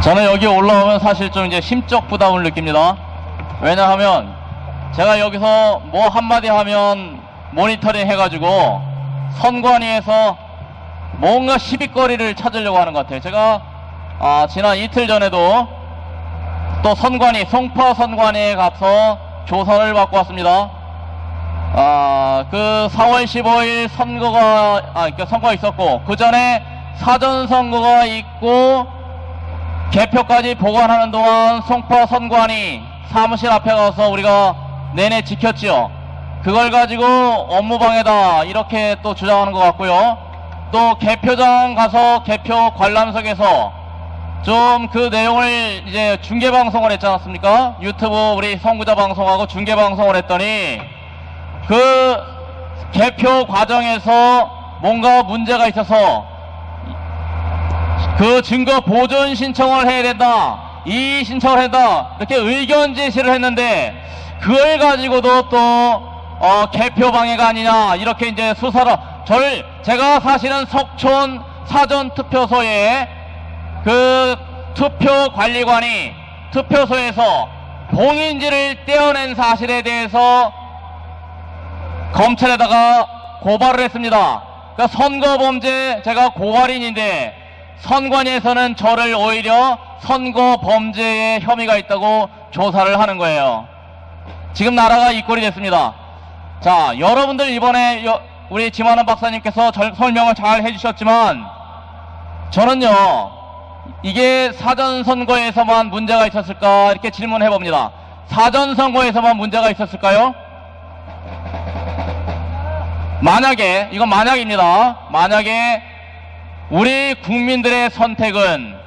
저는 여기 올라오면 사실 좀 이제 심적 부담을 느낍니다. 왜냐하면 제가 여기서 뭐 한마디 하면 모니터링 해가지고 선관위에서 뭔가 시비거리를 찾으려고 하는 것 같아요. 제가 지난 이틀 전에도 또 선관위, 송파 선관위에 가서 조사를 받고 왔습니다. 그 4월 15일 선거가 있었고, 그 전에 사전선거가 있고, 개표까지 보관하는 동안 송파 선관위 사무실 앞에 가서 우리가 내내 지켰지요. 그걸 가지고 업무방해다 이렇게 또 주장하는 것 같고요. 또 개표장 가서 개표 관람석에서 좀 그 내용을 이제 중계방송을 했지 않았습니까? 유튜브 우리 선구자 방송하고 중계방송을 했더니 그 개표 과정에서 뭔가 문제가 있어서 그 증거 보존 신청을 해야 된다, 이 신청을 해야 된다, 이렇게 의견 제시를 했는데 그걸 가지고도 또 개표 방해가 아니냐 이렇게 이제 수사를 제가 사실은 석촌 사전투표소에 그 투표관리관이 투표소에서 봉인지를 떼어낸 사실에 대해서 검찰에다가 고발을 했습니다. 그러니까 선거범죄 제가 고발인인데 선관위에서는 저를 오히려 선거범죄에 혐의가 있다고 조사를 하는 거예요. 지금 나라가 이 꼴이 됐습니다. 자, 여러분들 이번에 우리 지만원 박사님께서 설명을 잘 해주셨지만 저는요, 이게 사전선거에서만 문제가 있었을까 이렇게 질문해 봅니다. 사전선거에서만 문제가 있었을까요? 만약에, 이건 만약입니다. 만약에 우리 국민들의 선택은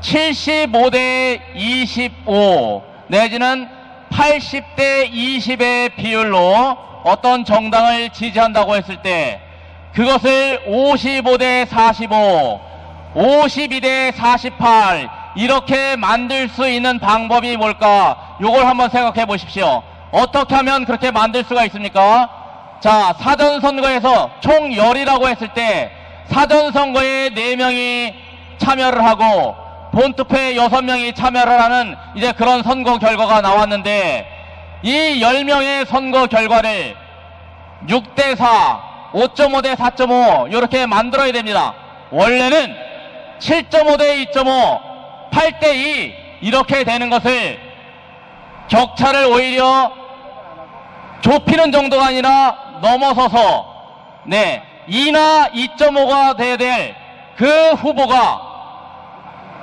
75대 25 내지는 80대 20의 비율로 어떤 정당을 지지한다고 했을 때 그것을 55대 45, 52대 48 이렇게 만들 수 있는 방법이 뭘까? 요걸 한번 생각해 보십시오. 어떻게 하면 그렇게 만들 수가 있습니까? 자, 사전선거에서 총 10이라고 했을 때 사전선거에 4명이 참여를 하고 본투표에 6명이 참여를 하는 이제 그런 선거 결과가 나왔는데 이 10명의 선거 결과를 6대 4, 5.5대 4.5 이렇게 만들어야 됩니다. 원래는 7.5대 2.5, 8대 2 이렇게 되는 것을 격차를 오히려 좁히는 정도가 아니라 넘어서서 2나 2.5가 돼야 될 그 후보가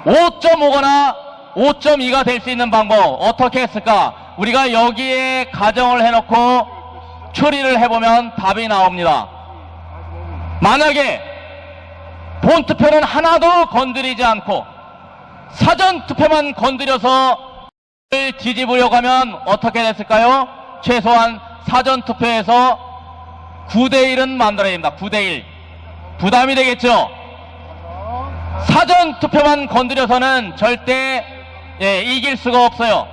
5.5거나 5.2가 될 수 있는 방법 어떻게 했을까? 우리가 여기에 가정을 해놓고 추리를 해보면 답이 나옵니다. 만약에 본투표는 하나도 건드리지 않고 사전투표만 건드려서 뒤집으려고 하면 어떻게 됐을까요? 최소한 사전투표에서 9대1은 만들어야 됩니다. 9대1 부담이 되겠죠? 사전투표만 건드려서는 절대 이길 수가 없어요.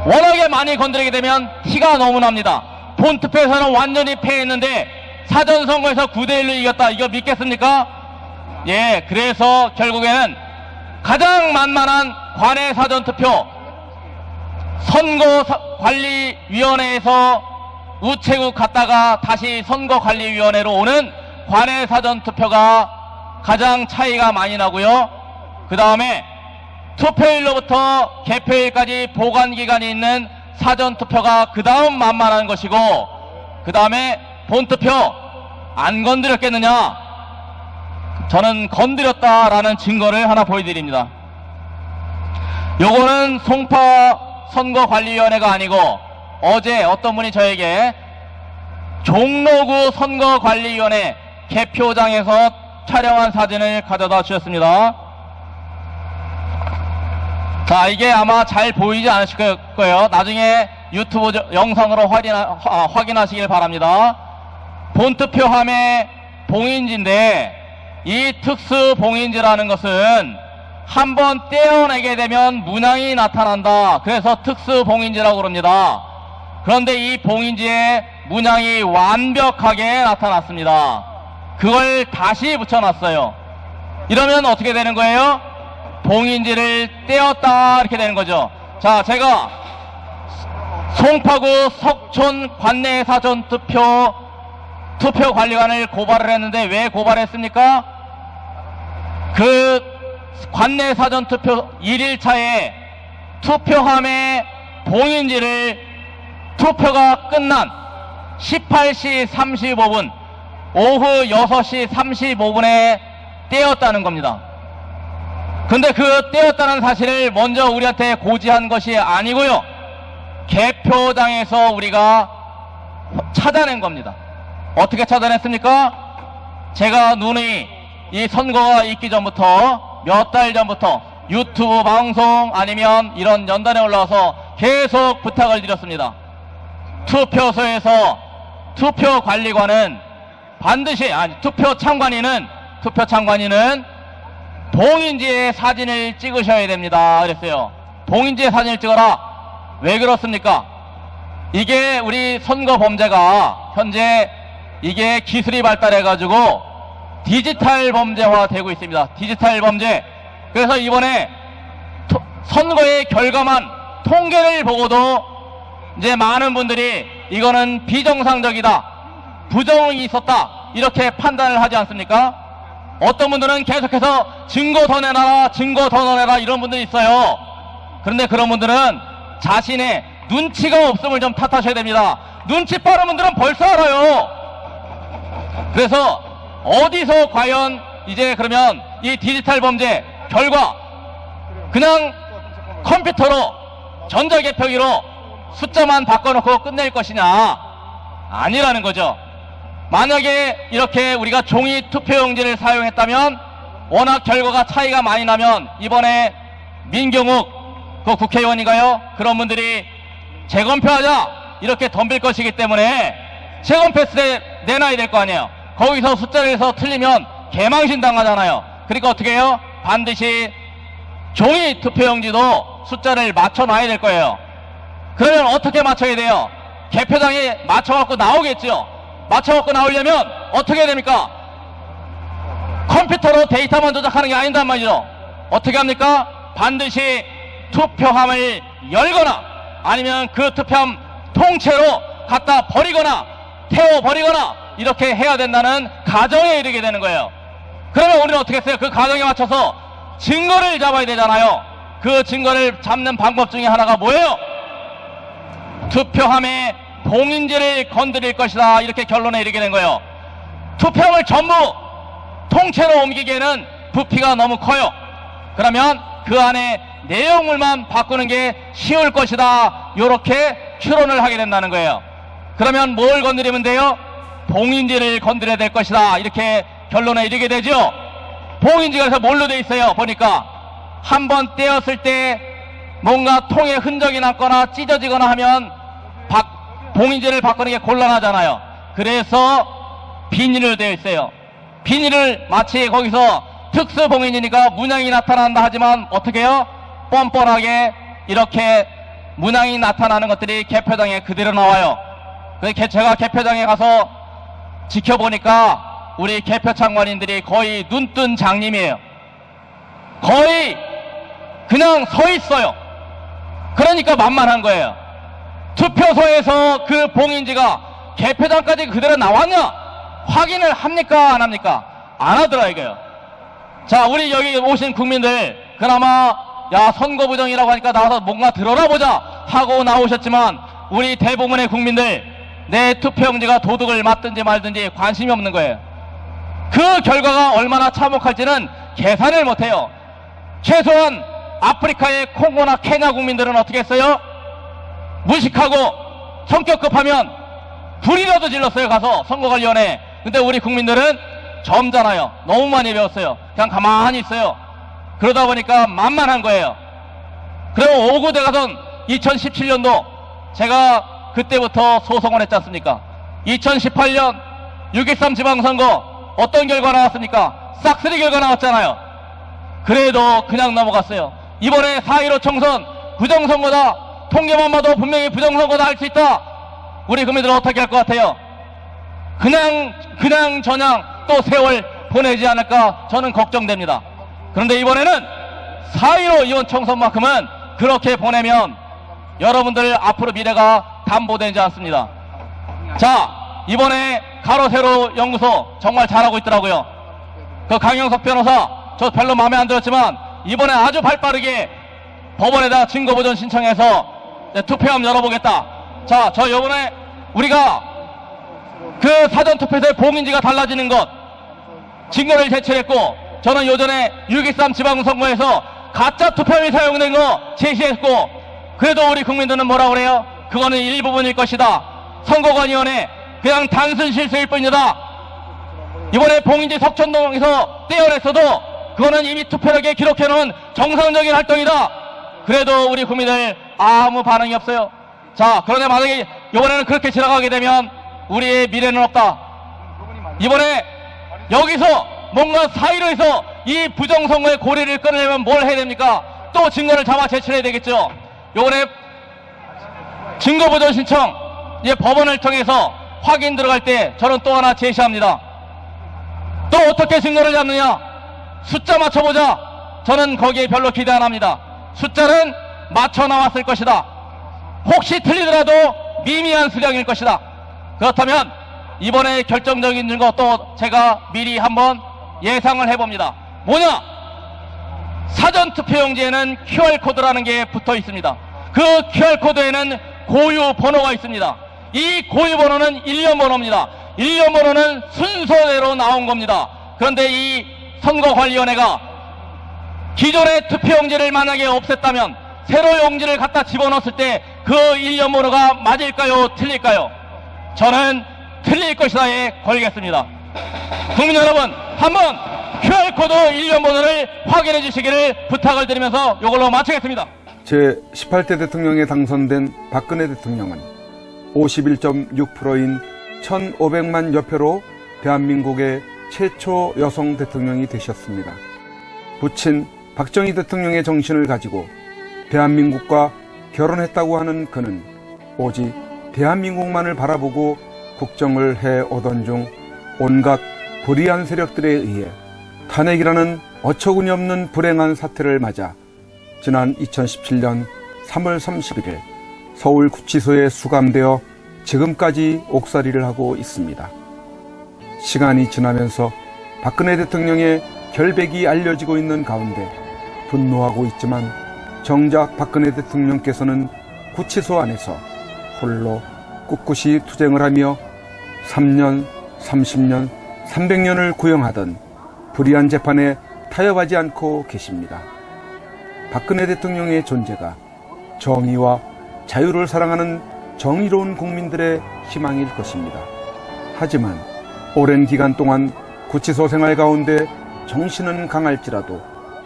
워낙에 많이 건드리게 되면 티가 너무 납니다. 본투표에서는 완전히 패했는데 사전선거에서 9대1로 이겼다. 이거 믿겠습니까? 그래서 결국에는 가장 만만한 관외 사전투표 선거관리위원회에서 우체국 갔다가 다시 선거관리위원회로 오는 관외 사전투표가 가장 차이가 많이 나고요. 그 다음에 투표일로부터 개표일까지 보관기간이 있는 사전투표가 그 다음 만만한 것이고 그 다음에 본투표 안 건드렸겠느냐? 저는 건드렸다라는 증거를 하나 보여드립니다. 요거는 송파 선거관리위원회가 아니고 어제 어떤 분이 저에게 종로구 선거관리위원회 개표장에서 촬영한 사진을 가져다 주셨습니다. 자, 이게 아마 잘 보이지 않으실 거예요. 나중에 유튜브 영상으로 확인하시길 바랍니다. 본투표함의 봉인지인데 이 특수 봉인지라는 것은 한번 떼어내게 되면 문양이 나타난다. 그래서 특수 봉인지라고 그럽니다. 그런데 이 봉인지에 문양이 완벽하게 나타났습니다. 그걸 다시 붙여놨어요. 이러면 어떻게 되는 거예요? 봉인지를 떼었다 이렇게 되는 거죠. 자, 제가 송파구 석촌 관내 사전 투표 관리관을 고발을 했는데 왜 고발했습니까? 그 관내 사전 투표 1일차에 투표함의 봉인지를 투표가 끝난 18시 35분 오후 6시 35분에 떼었다는 겁니다. 근데 그 떼었다는 사실을 먼저 우리한테 고지한 것이 아니고요, 개표장에서 우리가 찾아낸 겁니다. 어떻게 찾아냈습니까? 제가 누누이 이 선거가 있기 전부터 몇 달 전부터 유튜브 방송 아니면 이런 연단에 올라와서 계속 부탁을 드렸습니다. 투표소에서 투표관리관은 반드시, 투표 참관인은 봉인지의 사진을 찍으셔야 됩니다 그랬어요. 봉인지의 사진을 찍어라. 왜 그렇습니까? 이게 우리 선거 범죄가 현재 이게 기술이 발달해 가지고 디지털 범죄화 되고 있습니다. 디지털 범죄. 그래서 이번에 선거의 결과만 통계를 보고도 이제 많은 분들이 이거는 비정상적이다, 부정이 있었다 이렇게 판단을 하지 않습니까? 어떤 분들은 계속해서 증거 더 내놔라, 증거 더 넣어내라 이런 분들이 있어요. 그런데 그런 분들은 자신의 눈치가 없음을 좀 탓하셔야 됩니다. 눈치 빠른 분들은 벌써 알아요. 그래서 어디서 과연 이제 그러면 이 디지털 범죄 결과 그냥 컴퓨터로 전자개표기로 숫자만 바꿔놓고 끝낼 것이냐? 아니라는 거죠. 만약에 이렇게 우리가 종이 투표용지를 사용했다면 워낙 결과가 차이가 많이 나면 이번에 민경욱 그 국회의원인가요? 그런 분들이 재검표하자 이렇게 덤빌 것이기 때문에 재검표스에 내놔야 될 거 아니에요. 거기서 숫자를 해서 틀리면 개망신 당하잖아요. 그러니까 어떻게 해요? 반드시 종이 투표용지도 숫자를 맞춰놔야 될 거예요. 그러면 어떻게 맞춰야 돼요? 개표장에 맞춰갖고 나오겠죠. 맞춰갖고 나오려면 어떻게 해야 됩니까? 컴퓨터로 데이터만 조작하는 게 아닌단 말이죠. 어떻게 합니까? 반드시 투표함을 열거나 아니면 그 투표함 통째로 갖다 버리거나 태워버리거나 이렇게 해야 된다는 가정에 이르게 되는 거예요. 그러면 우리는 어떻게 했어요? 그 가정에 맞춰서 증거를 잡아야 되잖아요. 그 증거를 잡는 방법 중에 하나가 뭐예요? 투표함의 봉인지를 건드릴 것이다 이렇게 결론에 이르게 된 거예요. 투표함을 전부 통째로 옮기기에는 부피가 너무 커요. 그러면 그 안에 내용물만 바꾸는 게 쉬울 것이다 이렇게 추론을 하게 된다는 거예요. 그러면 뭘 건드리면 돼요? 봉인지를 건드려야 될 것이다 이렇게 결론에 이르게 되죠. 봉인지가 그래서 뭘로 돼 있어요? 보니까 한번 떼었을 때 뭔가 통에 흔적이 남거나 찢어지거나 하면 봉인지를 바꾸는 게 곤란하잖아요. 그래서 비닐로 되어 있어요. 비닐을 마치 거기서 특수 봉인이니까 문양이 나타난다 하지만 어떻게 해요? 뻔뻔하게 이렇게 문양이 나타나는 것들이 개표장에 그대로 나와요. 그래서 제가 개표장에 가서 지켜보니까 우리 개표 참관인들이 거의 눈뜬 장님이에요. 거의 그냥 서 있어요. 그러니까 만만한 거예요. 투표소에서 그 봉인지가 개표장까지 그대로 나왔냐? 확인을 합니까? 안 합니까? 안 하더라 이거요. 자, 우리 여기 오신 국민들 그나마 야 선거 부정이라고 하니까 나와서 뭔가 들어라 보자 하고 나오셨지만 우리 대부분의 국민들 내 투표용지가 도둑을 맞든지 말든지 관심이 없는 거예요. 그 결과가 얼마나 참혹할지는 계산을 못해요. 최소한 아프리카의 콩고나 케냐 국민들은 어떻게 했어요? 무식하고 성격 급하면 불이라도 질렀어요. 가서 선거관리원에. 근데 우리 국민들은 점잖아요. 너무 많이 배웠어요. 그냥 가만히 있어요. 그러다 보니까 만만한 거예요. 그리고 5구 대가선 2017년도 제가 그때부터 소송을 했지 않습니까? 2018년 6.13 지방선거 어떤 결과 나왔습니까? 싹쓸이 결과 나왔잖아요. 그래도 그냥 넘어갔어요. 이번에 4.15 총선 부정선거다. 통계만 봐도 분명히 부정선거다 할 수 있다. 우리 국민들은 어떻게 할 것 같아요? 그냥 저냥 또 세월 보내지 않을까 저는 걱정됩니다. 그런데 이번에는 4.15 이원 총선만큼은 그렇게 보내면 여러분들 앞으로 미래가 담보되지 않습니다. 자, 이번에 가로세로 연구소 정말 잘하고 있더라고요. 그 강영석 변호사 저 별로 마음에 안 들었지만 이번에 아주 발빠르게 법원에다 증거보전 신청해서 투표함 열어보겠다. 자, 저 이번에 우리가 그 사전투표에서의 봉인지가 달라지는 것 증거를 제출했고, 저는 요전에 6.13 지방선거에서 가짜 투표함이 사용된 거 제시했고, 그래도 우리 국민들은 뭐라 그래요? 그거는 일부분일 것이다. 선거관위원회 그냥 단순 실수일 뿐이다. 이번에 봉인지 석천동에서 떼어냈어도 그거는 이미 투표록에 기록해놓은 정상적인 활동이다. 그래도 우리 국민들 아무 반응이 없어요. 자, 그런데 만약에 이번에는 그렇게 지나가게 되면 우리의 미래는 없다. 이번에 여기서 뭔가 사이로에서 이 부정선거의 고리를 끊으려면 뭘 해야 됩니까? 또 증거를 잡아 제출해야 되겠죠. 요번에 증거보전 신청 이제 법원을 통해서 확인 들어갈 때 저는 또 하나 제시합니다. 또 어떻게 증거를 잡느냐? 숫자 맞춰보자. 저는 거기에 별로 기대 안 합니다. 숫자는 맞춰 나왔을 것이다. 혹시 틀리더라도 미미한 수량일 것이다. 그렇다면 이번에 결정적인 증거 또 제가 미리 한번 예상을 해봅니다. 뭐냐? 사전투표용지에는 QR코드라는 게 붙어 있습니다. 그 QR코드에는 고유 번호가 있습니다. 이 고유 번호는 일련 번호입니다. 일련 번호는 순서대로 나온 겁니다. 그런데 이 선거관리위원회가 기존의 투표용지를 만약에 없앴다면 새로 용지를 갖다 집어넣었을 때 그 일련 번호가 맞을까요? 틀릴까요? 저는 틀릴 것이다에 걸겠습니다. 국민 여러분, 한번 QR코드 일련 번호를 확인해 주시기를 부탁을 드리면서 이걸로 마치겠습니다. 제18대 대통령에 당선된 박근혜 대통령은 51.6%인 1,500만 여표로 대한민국의 최초 여성 대통령이 되셨습니다. 부친 박정희 대통령의 정신을 가지고 대한민국과 결혼했다고 하는 그는 오직 대한민국만을 바라보고 국정을 해오던 중 온갖 불의한 세력들에 의해 탄핵이라는 어처구니 없는 불행한 사태를 맞아 지난 2017년 3월 31일 서울구치소에 수감되어 지금까지 옥살이를 하고 있습니다. 시간이 지나면서 박근혜 대통령의 결백이 알려지고 있는 가운데 분노하고 있지만 정작 박근혜 대통령께서는 구치소 안에서 홀로 꿋꿋이 투쟁을 하며 3년, 30년, 300년을 구형하던 불의한 재판에 타협하지 않고 계십니다. 박근혜 대통령의 존재가 정의와 자유를 사랑하는 정의로운 국민들의 희망일 것입니다. 하지만 오랜 기간 동안 구치소 생활 가운데 정신은 강할지라도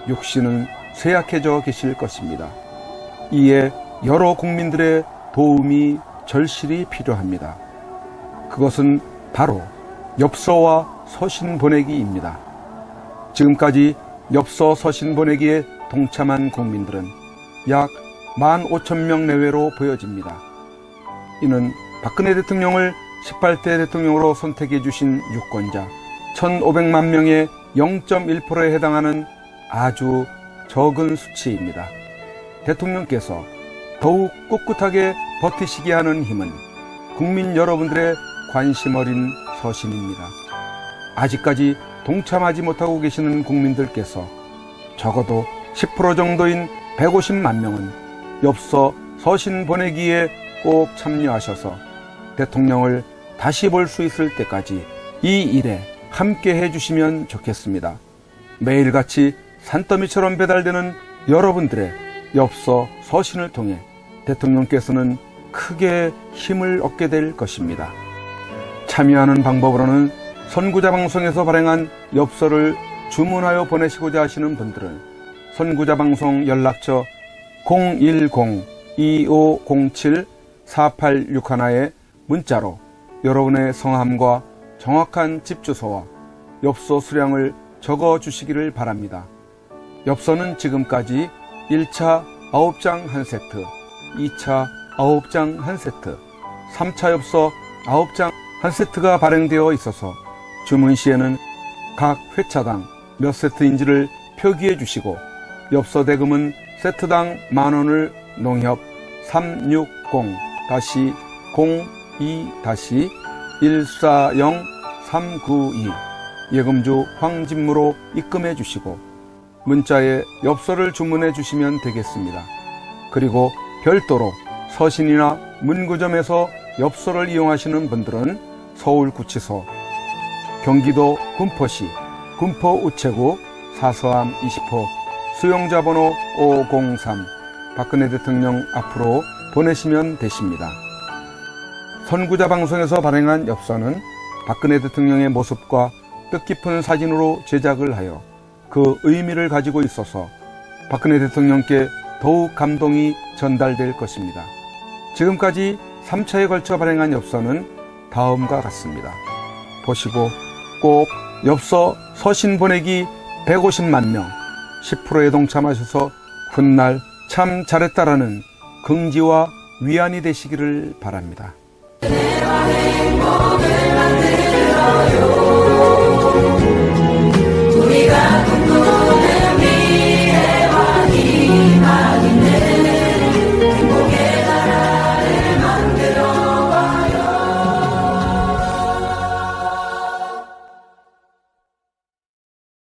육신은 쇠약해져 계실 것입니다. 이에 여러 국민들의 도움이 절실히 필요합니다. 그것은 바로 엽서와 서신 보내기입니다. 지금까지 엽서 서신 보내기에 동참한 국민들은 약 15,000명 내외로 보여집니다. 이는 박근혜 대통령을 18대 대통령으로 선택해 주신 유권자 1,500만 명의 0.1%에 해당하는 아주 적은 수치입니다. 대통령께서 더욱 꿋꿋하게 버티시게 하는 힘은 국민 여러분들의 관심 어린 서신입니다. 아직까지 동참하지 못하고 계시는 국민들께서 적어도 10% 정도인 150만 명은 엽서 서신 보내기에 꼭 참여하셔서 대통령을 다시 볼 수 있을 때까지 이 일에 함께 해주시면 좋겠습니다. 매일같이 산더미처럼 배달되는 여러분들의 엽서 서신을 통해 대통령께서는 크게 힘을 얻게 될 것입니다. 참여하는 방법으로는 선구자 방송에서 발행한 엽서를 주문하여 보내시고자 하시는 분들은 선구자 방송 연락처 010-2507-4861에 문자로 여러분의 성함과 정확한 집 주소와 엽서 수량을 적어 주시기를 바랍니다. 엽서는 지금까지 1차 9장 1세트, 2차 9장 1세트, 3차 엽서 9장 1세트가 발행되어 있어서 주문 시에는 각 회차당 몇 세트인지를 표기해 주시고 엽서 대금은 세트당 만원을 농협 360-02-140-392 예금주 황진무로 입금해 주시고 문자에 엽서를 주문해 주시면 되겠습니다. 그리고 별도로 서신이나 문구점에서 엽서를 이용하시는 분들은 서울구치소, 경기도 군포시 군포우체구 사서함 20호 수용자 번호 503 박근혜 대통령 앞으로 보내시면 되십니다. 선구자 방송에서 발행한 엽서는 박근혜 대통령의 모습과 뜻깊은 사진으로 제작을 하여 그 의미를 가지고 있어서 박근혜 대통령께 더욱 감동이 전달될 것입니다. 지금까지 3차에 걸쳐 발행한 엽서는 다음과 같습니다. 보시고 꼭 엽서 서신 보내기 150만 명 10%에 동참하셔서 훗날 참 잘했다라는 긍지와 위안이 되시기를 바랍니다. 은혜와 행복을 만들어요.